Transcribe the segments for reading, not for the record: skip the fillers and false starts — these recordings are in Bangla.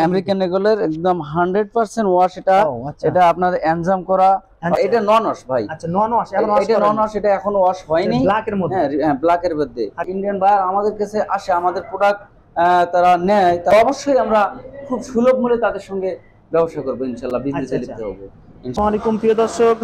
আমেরিকান ইগলের একদম 100% ওয়াশ। এটা এটা আপনার এনজাম করা, এটা নন ওয়াশ ভাই। আচ্ছা নন ওয়াশ, এখন ওয়াশ এটা নন ওয়াশ, এটা এখনো ওয়াশ হয়নি। ব্ল্যাকের মধ্যে, হ্যাঁ ব্ল্যাকের মধ্যে। ইন্ডিয়ান বায়ার আমাদের কাছে আসে, আমাদের প্রোডাক্ট তারা নেয়, তা অবশ্যই আমরা খুব সুলভ মূল্যে তাদের সঙ্গে ব্যবসা করবো ইনশাআল্লাহ, বিজনেসে লিখতে হবে। আসসালামু আলাইকুম প্রিয় দর্শক,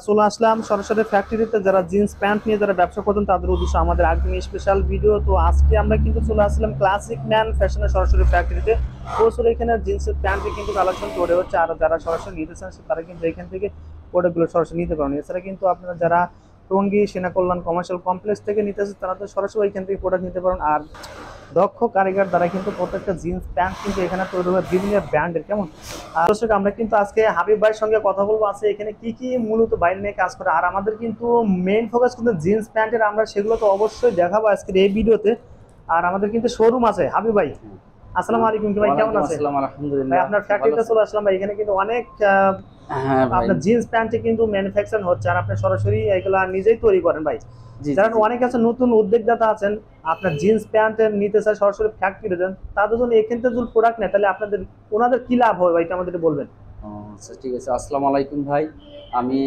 চলে আসলাম সরাসরি ফ্যাক্টরিতে। যারা জিন্স প্যান্ট নিয়ে যারা ব্যবসা করতেন তাদের উদ্দেশ্যে আমাদের একদম স্পেশাল ভিডিও। তো আজকে আমরা কিন্তু চলে আসলাম ক্লাসিক ম্যান ফ্যাশনের সরাসরি ফ্যাক্টরিতে। প্রচুর এখানে জিন্সের প্যান্টের কিন্তু কালেকশন করে হচ্ছে, আর যারা সরাসরি নিতে চান তারা কিন্তু এখান থেকে প্রোডাক্টগুলো সরাসরি নিতে পারেন। এছাড়া কিন্তু আপনারা যারা টঙ্গী সেনা কল্যাণ কমার্শিয়াল কমপ্লেক্স থেকে নিতে চান তারা তো সরাসরি এখান থেকে প্রোডাক্ট নিতে পারেন। আর দক্ষ কারিগর দ্বারা কিন্তু প্রত্যেকটা জিন্স প্যান্ট কিন্তু এখানে তৈরি হবে বিভিন্ন ব্র্যান্ডের। কেমন দর্শক, আমরা কিন্তু আজকে হাবিব ভাইয়ের সঙ্গে কথা বলবো আছে এখানে কি কি মূলত বাইরে নিয়ে কাজ করে। আর আমাদের কিন্তু মেইন ফোকাস কিন্তু জিন্স প্যান্টের, আমরা সেগুলো তো অবশ্যই দেখাবো আজকের এই ভিডিওতে। আর আমাদের কিন্তু শোরুম আছে। হাবিব ভাই আসসালামু আলাইকুম, ভাই কেমন আছেন? আলহামদুলিল্লাহ, আপনার ফ্যাক্টরিতে চলে আসলাম ভাই। এখানে কিন্তু অনেক আপনার জিন্স প্যান্টে কিন্তু ম্যানুফ্যাকচার হচ্ছে, আর আপনি সরাসরি এগুলা নিজেই তৈরি করেন ভাই। যারা অনেক আছে নতুন উদ্যোক্তা আছেন, আপনার জিন্স প্যান্ট নিতে চায় সরাসরি ফ্যাক্টরি দেন, তাদের জন্য এখান থেকে যদি প্রোডাক্ট নেয় তাহলে আপনাদের ওনাদের কি লাভ হবে ভাই, এটা আমাদের বলবেন। আচ্ছা ঠিক আছে। আসসালামু আলাইকুম ভাই, আমি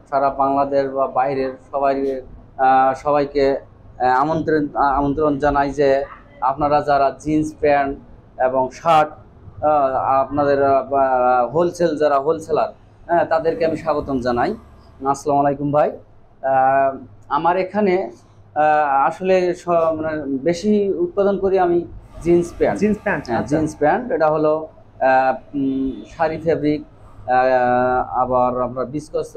সারা বাংলাদেশ বা বাইরের সবাইকে আমন্ত্রণ জানাই যে আপনারা যারা জিন্স প্যান্ট এবং শার্ট আপনাদের যারা হোলসেলার, তাদেরকে আমি স্বাগতম জানাই। আসসালামু আলাইকুম ভাই। আমার এখানে আসলে মানে বেশি উৎপাদন করি আমি জিন্স প্যান্ট। এটা হলো শাড়ি ফেব্রিক, আবার আপনার বিস্কস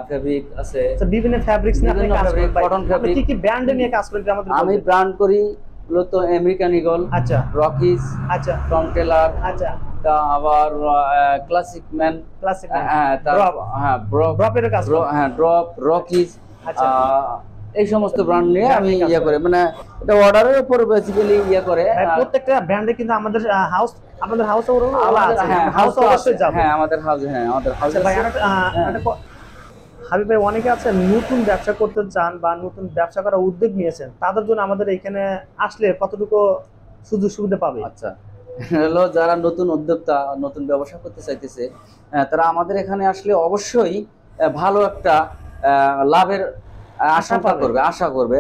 ফেব্রিক আছে, বিভিন্ন ফেব্রিক্স নিয়ে আপনি কাজ করেন। Cotton fabric. কি কি ব্র্যান্ড নিয়ে কাজ করেন আমাদের? আমি ব্র্যান্ড করি মূলত আমেরিকান ইগল, আচ্ছা, রকিজ, আচ্ছা, টম টেলার, আচ্ছা, আবার ক্লাসিক ম্যান, ড্রপের কাজ, ড্রপ, রকিজ, আচ্ছা, এই সমস্ত ব্র্যান্ড নিয়ে আমি করে, মানে এটা অর্ডারের উপর বেসিক্যালি করে। প্রত্যেকটা ব্র্যান্ডে কিন্তু আমাদের হাউস, আমাদের হাউস অবশ্যই যাবে। আমাদের হাউস, আমাদের হাউস। ভাই হাবিব ভাই, অনেকে আছে নতুন ব্যবসা করতে চান বা নতুন ব্যবসা করার উদ্যোগ নিয়েছেন, তাদের জন্য আমাদের এখানে আসলে কতটুকু সুযোগ সুবিধা পাবে? আচ্ছা, হলো যারা নতুন উদ্যোক্তা, নতুন ব্যবসা করতে চাইতেছে, তারা আমাদের এখানে আসলে অবশ্যই ভালো একটা লাভের আশা করবে।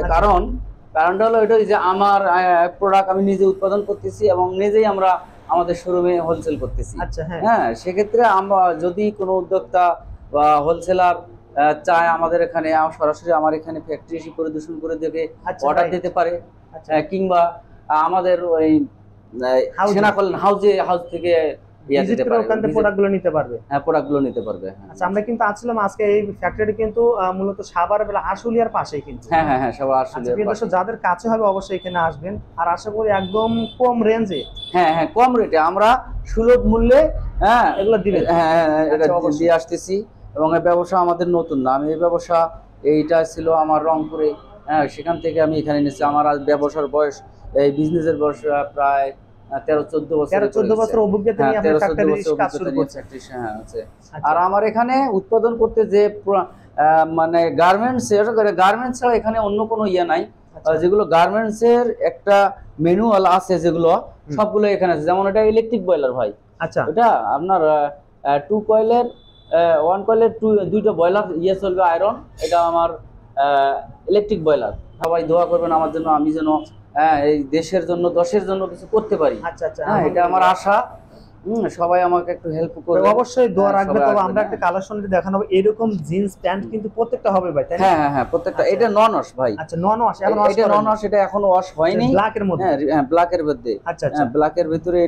কারণটা হলো এটাই যে আমার প্রোডাক্ট আমি নিজে উৎপাদন করতেছি এবং নিজেই আমরা আমাদের শোরুমে হোলসেল করতেছি। আচ্ছা, হ্যাঁ, সেক্ষেত্রে আমরা যদি কোনো উদ্যোক্তা বা হোলসেলার চায় আমাদের এখানে সরাসরি আমার এখানে ফ্যাক্টরি এসে পরিদর্শন করে দেবে, অর্ডার দিতে পারে, কিংবা আমাদের ওই সেনা কল্যাণ হাউস থেকে প্রোডাক্টগুলো নিতে পারবে। প্রোডাক্টগুলো নিতে পারবে। আচ্ছা, আমরা কিন্তু আসলাম আজকে এই ফ্যাক্টরি কিন্তু মূলত সাভার বেলা আশুলিয়ার পাশেই কিন্তু। হ্যাঁ সাভার আশুলিয়ার পাশে। যাদের কাছে হবে অবশ্যই এখানে আসবেন, আর আশা করি একদম কম রেঞ্জে, কম রেটে আমরা সুলভ মূল্যে এগুলো দিবেন। এটা দিয়ে আসতেছি। এবং এই ব্যবসা আমাদের নতুন না, আমি এই ব্যবসা এইটা ছিল আমার রংপুরে, সেখান থেকে আমি এখানে নিয়েছি। আমার আজ ব্যবসার বয়স, এই বিজনেসের বয়স প্রায় 13-14 বছর অভিজ্ঞতা নিয়ে আপনি ফ্যাক্টরি কাজ শুরু করেছেন। আর আমার এখানে উৎপাদন করতে যে মানে গার্মেন্টস ছাড়া এখানে অন্য কোনো ইয়ে নাই। যেগুলো গার্মেন্টস এর একটা ম্যানুয়াল আছে, যেগুলো সবগুলো এখানে আছে। যেমন এটা ইলেকট্রিক বয়লার ভাই। আচ্ছা, এটা আপনার 2 কয়েলের 1 কয়েলের দুইটা বয়লার ইয়ে চলবে আয়রন। এটা আমার ইলেকট্রিক বয়লার। সবাই দোয়া করবেন আমার জন্য, আমি যেন এই দেশের জন্য, দশের জন্য কিছু করতে পারি। আচ্ছা, এটা আমার আশা। সবাই আমাকে একটু হেল্প করবে, অবশ্যই দোয়া রাখবে। তবে আমরা একটা কালেকশন দেখানো হবে, এরকম জিন্স প্যান্ট কিন্তু প্রত্যেকটা হবে ভাই, তাই না? হ্যাঁ প্রত্যেকটা। এটা নন ওয়াশ ভাই। আচ্ছা, নন ওয়াশ, এখন এটা নন ওয়াশ, এটা এখনো ওয়াশ হয়নি। ব্ল্যাকের মধ্যে, ব্ল্যাকের মধ্যে। আচ্ছা, ব্ল্যাকের ভিতরে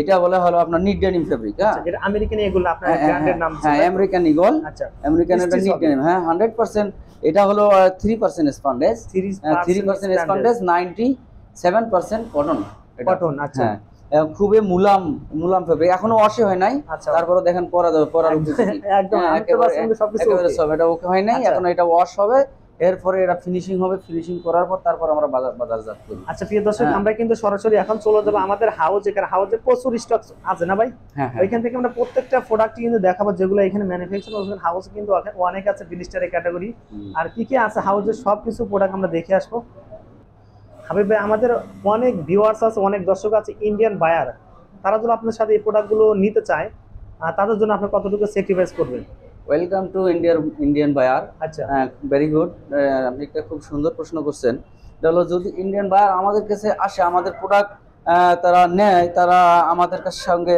এটা বলে হলো আপনার নিট ডেনিম ফেব্রিক। এটা আমেরিকান ইগল, আপনার ব্র্যান্ডের নাম। American eagle. আচ্ছা, আমেরিকান এটা নিট ডেনিম। 100%। এটা হলো 3% স্পন্ডেজ, 3% স্পন্ডেজ, 97% কটন। আচ্ছা, খুবই মুলাম ফেব্রিক, এখনো ওয়াশে হয় নাই। তারপরে দেখেন পরা যাবে, পরার একদম সব এটা ওকে হয় নাই, এখন এটা ওয়াশ হবে, এরপরে এটা ফিনিশিং হবে। ফিনিশিং করার পর তারপর আমরা বাজারজাত করি। আচ্ছা প্রিয় দর্শক, আমরা কিন্তু সরাসরি এখন চলে যাব আমাদের হাউজে প্রচুর স্টক আছে না ভাই? ওইখান থেকে আমরা প্রত্যেকটা প্রোডাক্ট কিন্তু দেখাবো, যেগুলো এখানে ম্যানুফ্যাকচার হাউস কিন্তু অনেক আছে, বিলিস্টারের ক্যাটাগরি আর কি কি আছে হাউজের সবকিছু প্রোডাক্ট আমরা দেখে আসবো। হাবিব ভাই, আমাদের অনেক ভিউয়ার্স আছে, অনেক দর্শক আছে ইন্ডিয়ান বায়ার, তারা যদি আপনার সাথে এই প্রোডাক্টগুলো নিতে চায়, তাদের জন্য আপনি কতটুকু স্যাক্রিফাইস করবেন? Welcome to Indian buyer. আচ্ছা, ভেরি গুড। আপনি একটা খুব সুন্দর প্রশ্ন করছেন। এটা হলো যদি ইন্ডিয়ান বায়ার আমাদের কাছে আসে, আমাদের প্রোডাক্ট তারা নেয়, তারা আমাদের কাছে সঙ্গে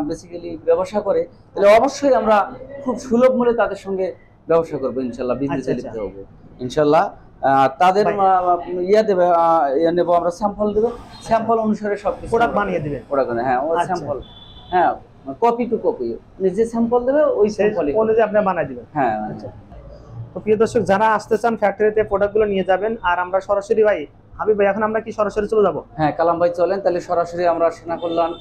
বেসিক্যালি ব্যবসা করে, তাহলে অবশ্যই আমরা খুব সুলভ মূল্যে তাদের সঙ্গে ব্যবসা করবো ইনশাল্লাহ, বিজনেসে আচ্ছা, লিপ্ত হবো ইনশাল্লাহ। তাদের ইয়ে দেবে, ইয়ে নেবো আমরা, স্যাম্পল দেবো, স্যাম্পল অনুসারে সব কিছু প্রোডাক্ট বানিয়ে দিবেন। প্রোডাক্ট, হ্যাঁ ও আচ্ছা। স্যাম্পল, হ্যাঁ কপি টু কপি, যে স্যাম্পল দেবে ওই স্যাম্পল অনুযায়ী আপনি বানিয়ে দিবেন। হ্যাঁ। আচ্ছা, তো প্রিয় দর্শক যারা আসতে চান ফ্যাক্টরিতে প্রোডাক্টগুলো নিয়ে যাবেন। আর আমরা সরাসরি ভাই হাবিব ভাই, এখন আমরা কি সরাসরি চলে যাব? হ্যাঁ কালাম ভাই চলেন তাহলে সরাসরি আমরা সেনা কল্যাণ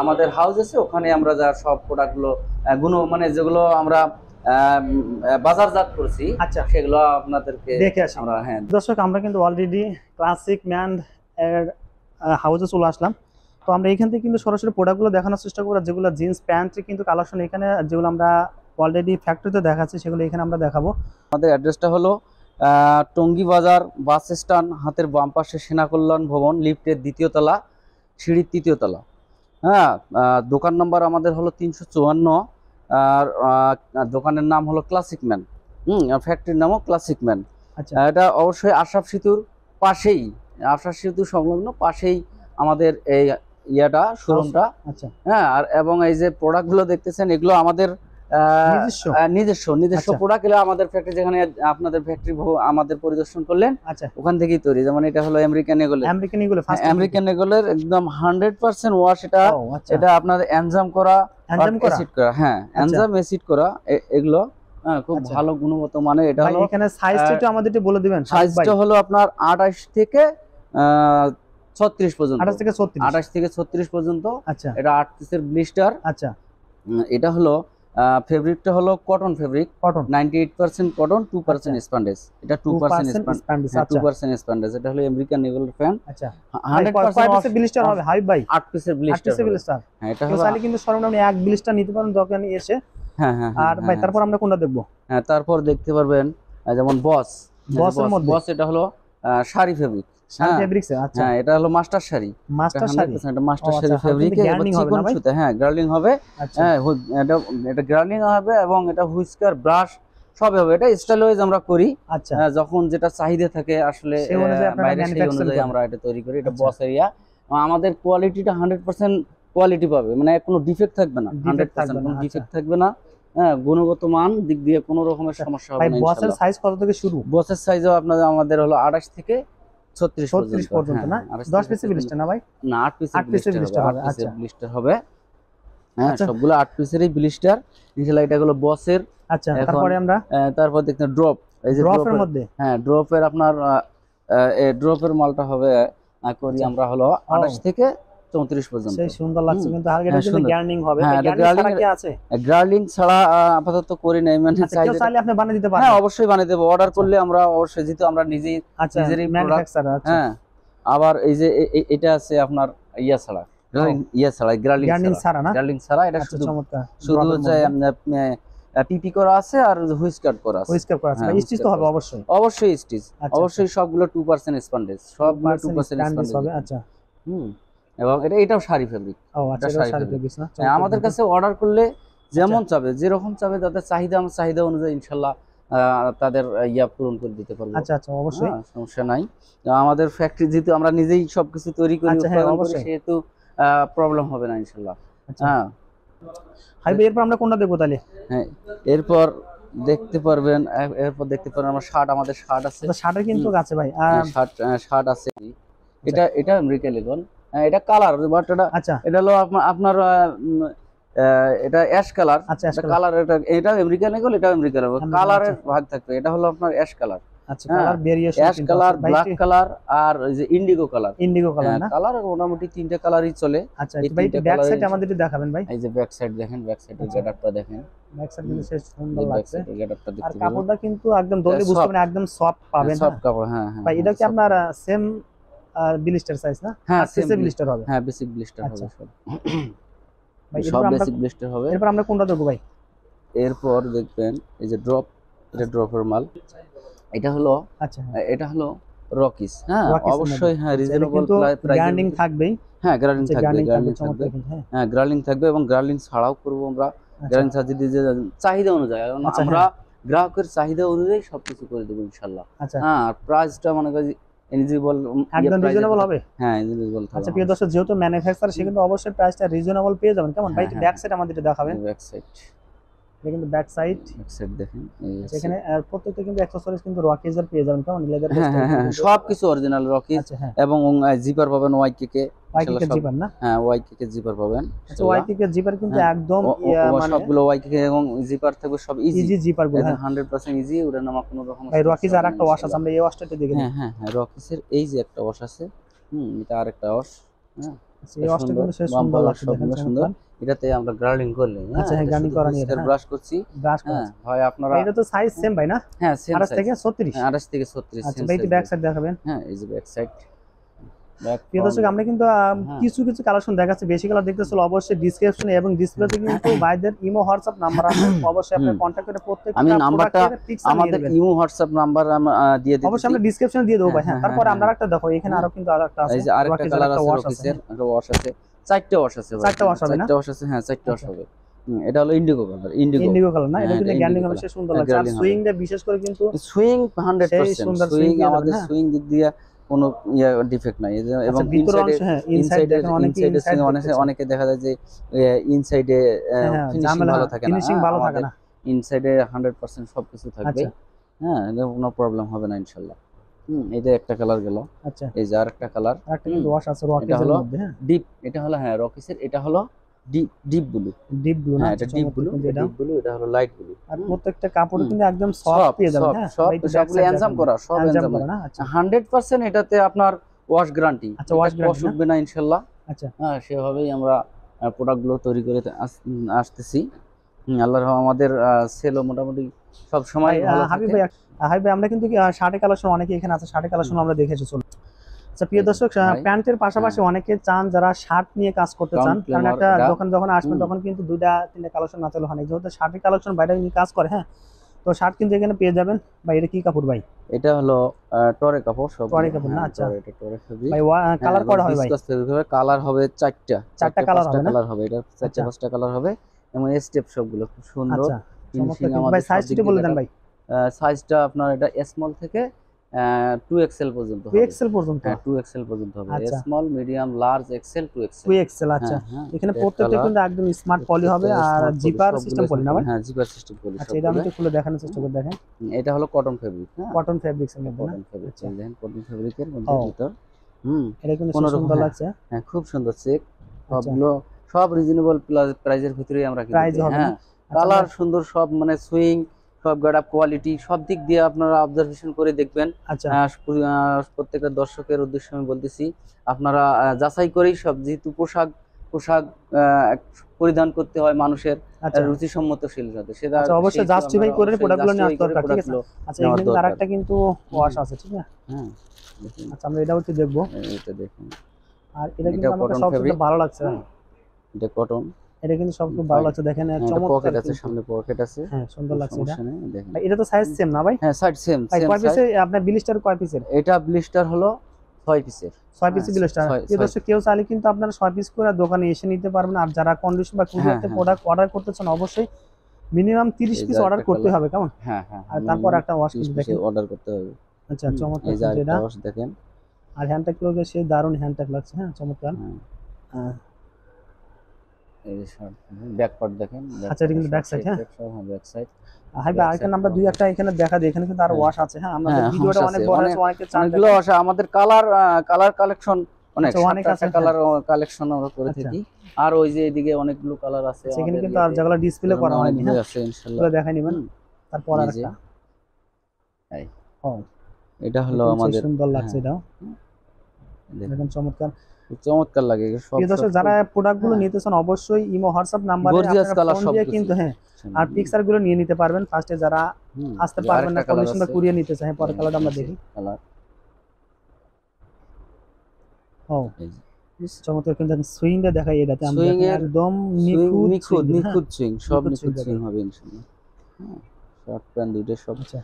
আমাদের হাউস আছে, ওখানে আমরা যা সব প্রোডাক্টগুলো মানে যেগুলো আমরা বাজারজাত করছি, আচ্ছা, সেগুলো আপনাদেরকে দেখে আসি আমরা। হ্যাঁ দর্শক, আমরা কিন্তু অলরেডি ক্লাসিক ম্যান এর হাউসে চলে আসলাম। তো আমরা এখান থেকে কিন্তু সরাসরি প্রোডাক্টগুলো দেখানোর চেষ্টা করব, যেগুলো জিন্স প্যান্টের কিন্তু কালেকশন এখানে, যেগুলো আমরা অলরেডি ফ্যাক্টরিতে দেখাচ্ছি সেগুলো এখানে আমরা দেখাবো। আমাদের অ্যাড্রেসটা হলো টঙ্গী বাজার বাস স্ট্যান্ড, হাতের বাম পাশে সেনা কল্যাণ ভবন, লিফটের 2য় তলা, সিঁড়ির 3য় তলা। হ্যাঁ, দোকান নাম্বার আমাদের হলো 354, আর দোকানের নাম হলো ক্লাসিক ম্যান। ফ্যাক্টরির নামও ক্লাসিক ম্যান। আচ্ছা, এটা অবশ্যই আশরাফ সেতুর পাশেই, আশরাফ সেতু সংলগ্ন পাশেই আমাদের এই ইয়াটা, শোরুমটা। আচ্ছা, হ্যাঁ, আর এবং এই যে প্রোডাক্টগুলো দেখতেছেন, এগুলো আমাদের নিজস্ব প্রোডাক্ট। এগুলো আমাদের ফ্যাক্টরি, যেখানে আপনাদের ফ্যাক্টরি আমাদের পরিদর্শন করলেন, আচ্ছা, ওখান থেকেই তৈরি। যেমন এটা হলো আমেরিকান এগুলো একদম 100% ওয়াশ। এটা আপনার এনজাম করা, অ্যাসিড করা। হ্যাঁ, এনজাম অ্যাসিড করা এগুলো খুব ভালো গুণগত মানে। এটা হলো এখানে সাইজটা একটু আমাদেরকে বলে দিবেন। সাইজটা হলো আপনার 28 থেকে 36 পর্যন্ত। 28 থেকে 36 পর্যন্ত। আচ্ছা, এটা 8 পিসের ব্লিস্টার। আচ্ছা, এটা হলো ফেব্রিকটা হলো কটন ফেব্রিক, 98% কটন, 2% স্পন্ডেজ। এটা 2% স্পন্ডেজ, 2% স্পন্ডেজ। এটা হলো আমেরিকান এগুলোর ফ্যান। আচ্ছা, 100% ব্লিস্টার হবে হাবিব ভাই? 8 পিসের ব্লিস্টার। হ্যাঁ, এটা হলো চাইলে কিন্তু সর্বনিম্ন এক ব্লিস্টার নিতে পারেন দোকানে এসে। হ্যাঁ হ্যাঁ। আর ভাই তারপর আমরা কোনটা দেখবো? হ্যাঁ, তারপর দেখতে পারবেন যেমন বসের মধ্যে, বস এটা হলো শাড়ি ফেব্রিক। আচ্ছা, হ্যাঁ, এটা হলো মাস্টার শাড়ি। মাস্টার শাড়ি, এটা মাস্টার শাড়ি ফেব্রিকে চিকন সুতা। হ্যাঁ, গার্লিং হবে। হ্যাঁ, এটা গার্লিং হবে এবং এটা হুইস্কার, ব্রাশ সব হবে। এটা স্টাইল ওয়াইজ আমরা করি। আচ্ছা, যখন যেটা চাহিদা থাকে আসলে বাইরে, সেই অনুযায়ী আমরা এটা তৈরি করি। এটা বস এরিয়া। আমাদের কোয়ালিটিটা 100% কোয়ালিটি পাবে, মানে কোনো ডিফেক্ট থাকবে না, 100% কোনো ডিফেক্ট থাকবে না। হ্যাঁ, গুণগত মান দিক দিয়ে কোনো রকমের সমস্যা হবে না। বসের সাইজ কত থেকে শুরু? বসের সাইজও আমাদের হলো 28 থেকে 36 পর্যন্ত না? 10 পিসের ব্লিস্টার না ভাই? না, 8 পিসের ব্লিস্টার হবে। আচ্ছা, ব্লিস্টার হবে। হ্যাঁ, সবগুলো 8 পিসেরই ব্লিস্টার ইনশাআল্লাহ। এটা হলো বসের। আচ্ছা, তারপরে আমরা তারপর দেখতে ড্রপ। এই যে ড্রপের মধ্যে, হ্যাঁ ড্রপের আপনার ড্রপের মালটা হবে করি আমরা হলো 28 থেকে 34 পর্যন্ত। সেই সুন্দর লাগছে কিন্তু। আর এটা কিন্তু গার্নিং হবে। গার্নিং কি আছে? গার্লিং ছাড়া আপাতত করি নাই, মানে চাইলে আপনি বানিয়ে দিতে পারেন। হ্যাঁ, অবশ্যই বানিয়ে দেব। অর্ডার করলে আমরা অবশ্যই, যেহেতু আমরা নিজেই নিজেরই ম্যানুফ্যাকচারার। আচ্ছা, হ্যাঁ। আবার এই যে এটা আছে আপনার ইয়া ছাড়া, গার্লিং ছাড়া না, গার্লিং ছাড়া। এটা শুধু হচ্ছে পিপি করা আছে আর হুইস্কার করা আছে। স্টিচ তো হবে অবশ্যই, অবশ্যই স্টিচ, অবশ্যই সবগুলো 2% স্পন্ডেজ, সবগুলো 2% স্পন্ডেজ হবে। আচ্ছা, এবং এটাও শাড়ি ফেব্রিক। আচ্ছা, শাড়ি ফেব্রিক না? আমাদের কাছে অর্ডার করলে যেমন চাবে, যেরকম চাবে, তাদের চাহিদা অনুযায়ী ইনশাআল্লাহ তাদের ইয়া পূরণ করে দিতে পারবো। আচ্ছা, আচ্ছা, অবশ্যই সমস্যা নাই। আমাদের ফ্যাক্টরি যেহেতু আমরা নিজেই সবকিছু তৈরি করি, উৎপাদন করি, সেহেতু প্রবলেম হবে না ইনশাআল্লাহ। হ্যাঁ, এরপর আমরা কোনটা দেখবো তাহলে? হ্যাঁ, এরপর দেখতে পারবেন আমার শার্ট। আমাদের শার্ট আছে। শার্টের কিন্তু আছে ভাই, শার্ট আছে। এটা আমেরিকান লেগন। এটা কালার, বাট এটা হলো আপনার এটা অ্যাশ কালার। কালার এটা আমেরিকান লেগন, এটা আমেরিকান লেগন। কালারের ভাগ থাকবে। এটা হলো আপনার অ্যাশ কালার। আচ্ছা, colour variation, ash colour, black colour আর এই যে ইন্ডিগো কালার। না? কালার মোটামুটি 3টা কালারই চলে। আচ্ছা, ভাই ব্যাক সাইড আমাদের একটু দেখাবেন ভাই। এই যে ব্যাক সাইড দেখেন, ব্যাক সাইডের গেটআপটা দেখেন। ব্যাক সাইড কিন্তু বেশ সুন্দর লাগছে। গেটআপটা দেখতে আর কাপড়টা কিন্তু একদম ধরলে বুঝতে পারবেন, একদম সফট পাবেন। সফট কাপড়। হ্যাঁ হ্যাঁ ভাই, এটা কি আপনার সেম ব্লিস্টার সাইজ না? হ্যাঁ, সেম ব্লিস্টার হবে। হ্যাঁ, বেসিক ব্লিস্টার হবে সব। ভাই সব বেসিক ব্লিস্টার হবে। এরপর আমরা কোনটা দেখব ভাই? এরপর দেখবেন এই যে ড্রপ। এটা ড্রপের মাল। এটা হলো, আচ্ছা, এটা হলো রকিস। হ্যাঁ Rockies এর অবশ্যই, হ্যাঁ মধ্যে। এটা রিজনেবল কিন্তু প্রাইস। গ্যারান্টিং থাকবেই। হ্যাঁ গ্রার্লিং থাকবে, গ্যারান্টিং থাকবে গ্রার্লিং থাকবে। চমৎকার কিন্তু, হ্যাঁ। হ্যাঁ গ্রার্লিং থাকবে এবং গ্রার্লিং ছাড়াও করবো আমরা। আচ্ছা গ্রার্লিং ছাড়া যদি যে চাহিদা অনুযায়ী, কারণ আচ্ছা, আমরা গ্রাহকের চাহিদা অনুযায়ী সবকিছু করে দেবো ইনশাল্লাহ। আচ্ছা হ্যাঁ আর প্রাইসটা মনে করি এলিজিবল, একদম রিজনেবল হবে। হ্যাঁ এলিজিবল আচ্ছা থাকবে। প্রিয় দর্শক, যেহেতু ম্যানুফ্যাকচার সে কিন্তু অবশ্যই প্রাইসটা রিজনেবল পেয়ে যাবেন। কেমন ভাই, হ্যাঁ, ব্যাক সাইড আমাদের এটা দেখাবেন। ব্যাক সাইড, এটা কিন্তু ব্যাক সাইড। ব্যাক সাইড দেখেন এই হচ্ছে। এখানে প্রত্যেকটা কিন্তু অ্যাকসেসরিজ কিন্তু রকিজের পেয়ে যাবেন। কেমন লেদার হ্যাঁ হ্যাঁ হ্যাঁ সবকিছু অরিজিনাল রকিজ। আচ্ছা হ্যাঁ, এবং জিপার পাবেন ওয়াইকে ওয়াইকে জিপার না? হ্যাঁ ওয়াইকে জিপার পাবেন। আচ্ছা ওয়াইকে জিপার কিন্তু হ্যাঁ, একদম মানে সবগুলো ওয়াইকে এবং জিপার থাকবে সব ইজি ইজি জিপার গুলো। হ্যাঁ 100% ইজি, ওটার নাম কোনো রকম। ভাই রকিজ আর একটা ওয়াশ আছে, আমরা এই ওয়াশটাতে দেখে নিই। হ্যাঁ হ্যাঁ হ্যাঁ রকিসের এই যে একটা ওয়াশ আছে, এটা আরেকটা ওয়াশ। হ্যাঁ এই ওয়াশটা কিন্তু সে সুন্দর লাগছে, দেখেন সুন্দর। এটাতে আমরা গ্রার্লিং করলে, আচ্ছা হ্যাঁ গার্নিং করা নিয়ে ব্রাশ করছি। ব্রাশ করা। হ্যাঁ ভাই আপনারা এটা তো সাইজ সেম ভাই না? হ্যাঁ সেম 28 সাইজ, থেকে 36। 28 থেকে 36। আচ্ছা ভাই একটু ব্যাক সাইড দেখাবেন। হ্যাঁ এই যে ব্যাক সাইড। প্রিয় দর্শক, আমরা কিন্তু কিছু কিছু কালেকশন দেখাচ্ছি, বেশি কালার দেখতে চলে অবশ্যই ডিসক্রিপশনে এবং ডিসপ্লেতে কিন্তু ভাইদের ইমো হোয়াটসঅ্যাপ নাম্বার আছে, অবশ্যই আপনি কন্টাক্ট করে প্রত্যেকটা আমি নাম্বারটা আমাদের আমাদের ইমো হোয়াটসঅ্যাপ নাম্বার দিয়ে দিচ্ছি, অবশ্যই আমরা ডেসক্রিপশনে দিয়ে দেবো ভাই। হ্যাঁ হ্যাঁ, তারপরে হ্যাঁ, আমরা আরেকটা দেখো, এখানে আরো কিন্তু আরেকটা আছে, এই যে আরেকটা রকিজের কালার একটা আছে, ওয়াশ আছে। রকিসের একটা ওয়াশ আছে, চারটা ওয়াশ আছে ভাই। চারটা wash হবে না? চারটা ওয়াশ আছে, হ্যাঁ চারটা ওয়াশ হবে। এটা হলো ইন্ডিগো কালার, ইন্ডিগো কালার না? এটা হ্যাঁ, কিন্তু এটা গ্যান্ডিং indigo হবে, color। সে সুন্দর হ্যাঁ, লাগছে। আর গ্যান্ডিং হবে। সুইংটা বিশেষ করে কিন্তু সুইং সেই 100%, সুন্দর সুইং swing দিয়ে আমাদের দেবেন, হ্যাঁ। সুইং দিক দিয়ে কোনো ডিফেক্ট নাই। এবং আচ্ছা ভিতর অংশ, হ্যাঁ ইনসাইড দেখেন, অনেকে ইনসাইডে ইনসাইড অনেকে দেখা যায় যে ইনসাইডে ফিনিশিং ভালো থাকে না, ফিনিশিং ভালো থাকে না। ইনসাইডে 100% সবকিছু থাকবে। আচ্ছা হ্যাঁ এটা কোনো প্রবলেম হবে না ইনশাআল্লাহ। এটা একটা কালার গেল। আচ্ছা এই যে আরেকটা কালার, আরেকটা কিন্তু ওয়াশ আছে রকিজের হলো মধ্যে। হ্যাঁ ডিপ, এটা হলো হ্যাঁ রকিসের, এটা হলো ডিপ ব্লু। ডিপ ব্লু না? হ্যাঁ এটা ডিপ ব্লু, কিন্তু এটা ডিপ ব্লু, এটা হলো লাইট ব্লু। আর প্রত্যেকটা কাপড় কিন্তু একদম সফট পেয়ে যাবেন। হ্যাঁ সব ভাই, একটু সবগুলো back side এনজাম দেখান। করা, সব Enzyme এনজাম করা না? আচ্ছা 100% এটাতে আপনার ওয়াশ গ্যারান্টি। আচ্ছা, wash guarantee ওয়াশ না? উঠবে না ইনশাআল্লাহ। আচ্ছা হ্যাঁ সেভাবেই আমরা প্রোডাক্টগুলো তৈরি করে আসতেছি। আল্লাহর রহমতে আমাদের সেলও মোটামুটি সব সময় ভাই, ভালো হাবিব থাকে। ভাই, হাবিব ভাই, আমরা কিন্তু শার্টের কালেকশন অনেকে এখানে আছে, শার্টের কালেকশন আমরা দেখেছি। চলো আচ্ছা প্রিয় দর্শক, ভাই, প্যান্টের পাশাপাশি অনেকে চান যারা শার্ট নিয়ে কাজ করতে চান, Down কারণ clamor একটা এটা। দোকান যখন আসবেন তখন কিন্তু দুইটা তিনটা কালেকশন না চলে হয় না। যেহেতু শার্টের কালেকশন বাইরে নিয়ে কাজ করে, হ্যাঁ তো শার্ট কিন্তু এখানে পেয়ে যাবেন। ভাই এটা কি কাপড় ভাই? এটা হলো টরে কাপড়, সব টরে কাপড় না? আচ্ছা এটা টরে ফেব্রিক। ভাই কালার করা হয় ভাই? কালার হবে চারটা কালার হবে না? কালার হবে, এটা চারটা আচ্ছা। পাঁচটা কালার হবে এবং স্টেপ সবগুলো খুব সুন্দর আচ্ছা ফিনিশিং। চমৎকার। আমাদের ভাই সাইজটা বলে দেন ভাই। সাইজটা আপনার এটা স্মল থেকে 2XL পর্যন্ত হবে। 2XL পর্যন্ত? হ্যাঁ 2XL পর্যন্ত হবে, আচ্ছা। Small, medium, large, Excel, 2XL। 2XL আচ্ছা। এখানে প্রত্যেকটা কিন্তু একদম স্মার্ট পলি হবে আর জিপার সিস্টেম পলি না ভাই? হ্যাঁ জিপার সিস্টেম পলি। আচ্ছা এটা আমি একটু খুলে দেখানোর চেষ্টা করে দেখেন। এটা হলো কটন ফেব্রিক। হ্যাঁ কটন ফেব্রিক্স এর মধ্যে না? কটন ফেব্রিক, আচ্ছা। দেখেন কটন ফেব্রিকের মধ্যে ও। ভিতর এটা কিন্তু কোনো রকম, সুন্দর হ্যাঁ। লাগছে। হ্যাঁ খুব সুন্দর চেক, আচ্ছা। সবগুলো সব রিজনেবল প্রাইজের ভিতরেই আমরা কিন্তু প্রাইজ দিই। হবে না? হ্যাঁ আচ্ছা, কালার সুন্দর, সব মানে সুইং, সব গাড়া কোয়ালিটি, সব দিক দিয়ে আপনারা অবজারভেশন করে দেখবেন। আচ্ছা প্রত্যেকটা দর্শকের উদ্দেশ্যে আমি বলতেছি, আপনারা যাচাই করেই সব, যেহেতু পোশাক পরিধান করতে হয় মানুষের আচ্ছা রুচিসম্মতশীল সাথে, সেটা আচ্ছা অবশ্যই জাস্টিফাই করে প্রোডাক্টগুলো নেওয়া দরকার, ঠিক আছে? আচ্ছা এখানে কিন্তু দরকার। আরেকটা কিন্তু ওয়াশ আছে, ঠিক না? হ্যাঁ দেখুন, আচ্ছা আমরা এটাও একটু দেখবো। এটা দেখুন, আর এটা কিন্তু এটা আমাকে cotton সবচেয়ে fabric। ভালো লাগছে। এটা কটন, এটা কিন্তু সবচেয়ে ভালো লাগছে, দেখেন চমৎকার পকেট আছে, কিন্তু। সামনে পকেট আছে, হ্যাঁ সুন্দর লাগছে এটা। সমস্যা নেই, দেখেন। ভাই এটা তো সাইজ সেম না ভাই? হ্যাঁ সাইড সেম ভাই সেম কয় পিসের আপনার ব্লিস্টার, কয় পিসের? এটা ব্লিস্টার হলো 6 পিসের। 6 পিস ব্লিস্টার। ছয়- এই দর্শক কেউ চাইলে কিন্তু আপনারা 6 পিস করে দোকানে এসে নিতে পারবেন। আর যারা কন্ডিশন বা কুরিয়ারতে হ্যাঁ। প্রোডাক্ট অর্ডার করতে চান অবশ্যই মিনিমাম 30 এই পিস যে অর্ডার একটা করতে colour। হবে, কেমন? হ্যাঁ হ্যাঁ আর তারপর একটা ওয়াশ কিন্তু দেখেন। অর্ডার করতে হবে। আচ্ছা চমৎকার এই যে কিন্তু আরেকটা এটা। ওয়াশ দেখেন। আর হ্যান্ডটেক গুলো সেই দারুণ হ্যান্ডটেক লাগছে, হ্যাঁ চমৎকার। হ্যাঁ। এই যে শার্ট ব্যাক পার্ট দেখেন। আচ্ছা, এটা কিন্তু back side, হ্যাঁ? হ্যাঁ ব্যাক সাইড। হাই ভাই আরেকটা নাম্বার দুই একটা এখানে দেখা দেই, এখানে কিন্তু আর হ্যাঁ। ওয়াশ আছে। হ্যাঁ আমাদের হ্যাঁ, ভিডিওটা wash অনেক আছে, বড় অনেক- আছে, অনেকে চান অনেকগুলো ওয়াশ, আমাদের কালার কালেকশন অনেক, আচ্ছা, অনেক আছে, কালার কালেকশন আমরা করে আচ্ছা। থাকি। আর ওই যে এদিকে অনেকগুলো কালার আছে সেখানে আমাদের কিন্তু আর ইয়েতে, যেগুলো ডিসপ্লে করা হয়নি, অনেকগুলো হ্যাঁ আছে ইনশাআল্লাহ। এগুলো দেখাই নিবেন। হুম। তারপর এই যে, আরেকটা এই। ও এটা হলো দেখুন, সেই আমাদের, সুন্দর লাগছে এটাও, দেখুন, দেখেন চমৎকার। খুব চমৎকার লাগে সব। প্রিয় দর্শক যারা প্রোডাক্ট গুলো হ্যাঁ। নিতে চান অবশ্যই ইমো হোয়াটসঅ্যাপ নাম্বারে Gorgeous আপনারা color ফোন দিয়ে সবকিছু। কিন্তু, হ্যাঁ আর পিকচার গুলো নিয়ে নিতে পারবেন। ফার্স্টে যারা আসতে পারবেন না, কন্ডিশন বা কুরিয়ার নিতে চান, পরে কালারটা আমরা দেখি। কালার ও চমৎকার কিন্তু সুইংটা দেখাই, এটাতে আমরা Swing এর- একদম নিখুঁত নিখুঁত swing, হ্যাঁ। নিখুঁত সুইং, সব নিখুঁত নিখুঁত swing সুইং দেখাবে। হবে ইনশাআল্লাহ। হ্যাঁ শর্ট প্যান্ট দুইটা সব আচ্ছা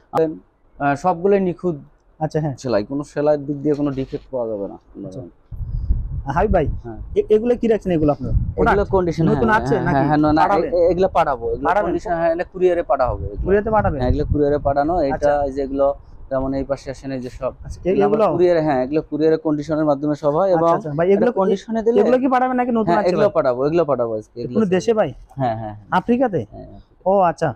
সবগুলো নিখুঁত আচ্ছা হ্যাঁ সেলাই, কোনো সেলাইয়ের দিক দিয়ে কোনো ডিফেক্ট পাওয়া যাবে না। হাবিব ভাই হ্যাঁ। এগুলো কি রাখছেন এগুলো আপনার এগুলো কন্ডিশন নতুন আছে নাকি না পাঠাবেন? এগুলো পাঠাবো, এগুলো পাঠাবেন? কন্ডিশন হ্যাঁ এটা কুরিয়ারে পাঠানো হবে। কুরিয়ারে পাঠাবেন? হ্যাঁ এগুলো কুরিয়ারে পাঠানো। এটা আচ্ছা। এই যে এগুলো যেমন এই পাশে আসেন এই যে সব আচ্ছা, এগুলো কুরিয়ারে, হ্যাঁ এগুলো কুরিয়ারে কন্ডিশনের মাধ্যমে সব হয়। এবং আচ্ছা ভাই এগুলো কন্ডিশনে দিলে এগুলো কি পাঠাবেন নাকি নতুন হ্যাঁ আছে এগুলো ভাই? পাঠাবো, এগুলো পাঠাবো আজকে। কোনো দেশে ভাই? হ্যাঁ হ্যাঁ আফ্রিকাতে? হ্যাঁ। ও আচ্ছা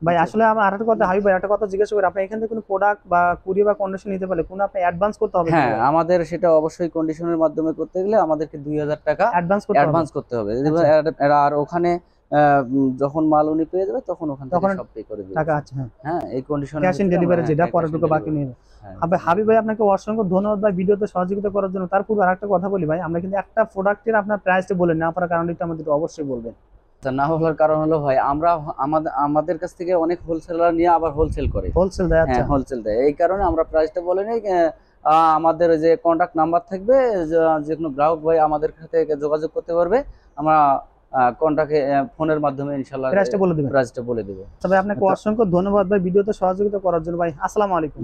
ভাই আসলে আমার আরেকটা কথা হাবিব ভাই একটা কথা জিজ্ঞেস করি, আপনি এখান থেকে কোনো প্রোডাক্ট বা কুরিয়ার বা কন্ডিশন নিতে পারলে কোনো আপনি অ্যাডভান্স করতে হবে? হ্যাঁ আমাদের সেটা অবশ্যই কন্ডিশনের মাধ্যমে করতে গেলে আমাদেরকে 2000 টাকা অ্যাডভান্স করতে হবে। আর ওখানে যখন মাল উনি পেয়ে যাবে তখন ওখান থেকে সব পে করে দিবে টাকা। আচ্ছা হ্যাঁ এই কন্ডিশনে ক্যাশ অন ডেলিভারি যেটা পরে ঢুকে বাকি নিয়ে হাবিব ভাই আপনাকে অসংখ্য ধন্যবাদ ভাই ভিডিওতে সহযোগিতা করার জন্য। তার পূর্বে আরেকটা কথা বলি ভাই, আমরা কিন্তু একটা প্রোডাক্টের আপনার প্রাইসটা বলেন না পারার কারণটা আমাদের অবশ্যই বলবেন। না বলার কারণ হলো ভাই আমরা আমাদের কাছ থেকে অনেক হোলসেলার নিয়ে আবার হোলসেল করে, হোলসেল দেয়। আচ্ছা হ্যাঁ হোলসেল দেয়, এই কারণে আমরা প্রাইসটা বলে নেই। আমাদের যে কন্টাক্ট নাম্বার থাকবে, যে কোনো গ্রাহক ভাই আমাদের সাথে যোগাযোগ করতে পারবে, আমরা কন্টাক্টে ফোনের মাধ্যমে ইনশাআল্লাহ প্রাইসটা বলে দেব। দেব। তবে আপনাকে অসংখ্য ধন্যবাদ ভাই ভিডিওতে সহযোগিতা করার জন্য ভাই। আসসালামু আলাইকুম।